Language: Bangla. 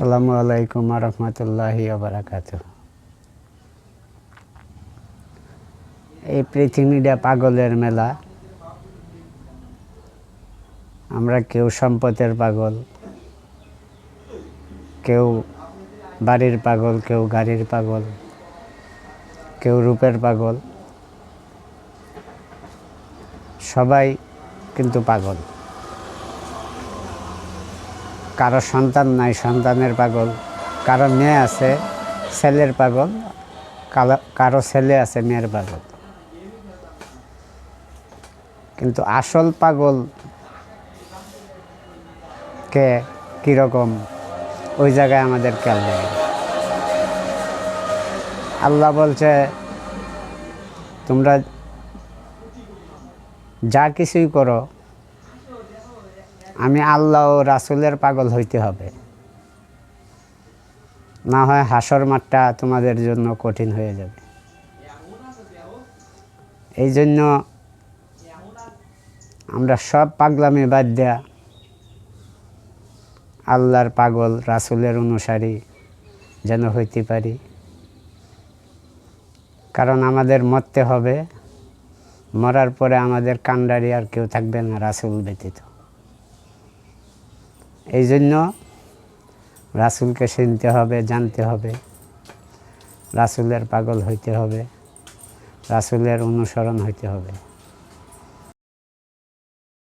আসসালামু আলাইকুম ওয়া রাহমাতুল্লাহি ওয়া বারাকাতুহু। এই পৃথিবীটা পাগলের মেলা। আমরা কেউ সম্পদের পাগল, কেউ বাড়ির পাগল, কেউ গাড়ির পাগল, কেউ রূপের পাগল। সবাই কিন্তু পাগল। কারো সন্তান নাই, সন্তানের পাগল। কারো মেয়ে আছে, ছেলের পাগল। কারো ছেলে আছে, মেয়ের পাগল। কিন্তু আসল পাগল কে কীরকম, ওই জায়গায় আমাদের খেয়াল নেই। আল্লাহ বলছে, তোমরা যা কিছুই করো, আমি আল্লাহ ও রাসূলের পাগল হইতে হবে, না হয় হাসর মাঠটা তোমাদের জন্য কঠিন হয়ে যাবে। এই জন্য আমরা সব পাগলামি বাদ দেয়া আল্লাহর পাগল, রাসূলের অনুসারী যেন হইতে পারি। কারণ আমাদের মরতে হবে, মরার পরে আমাদের কান্ডারি আর কেউ থাকবে না রাসূল ব্যতীত। এই জন্য রাসূলকে চিনতে হবে, জানতে হবে, রাসূলের পাগল হইতে হবে, রাসূলের অনুসরণ হইতে হবে।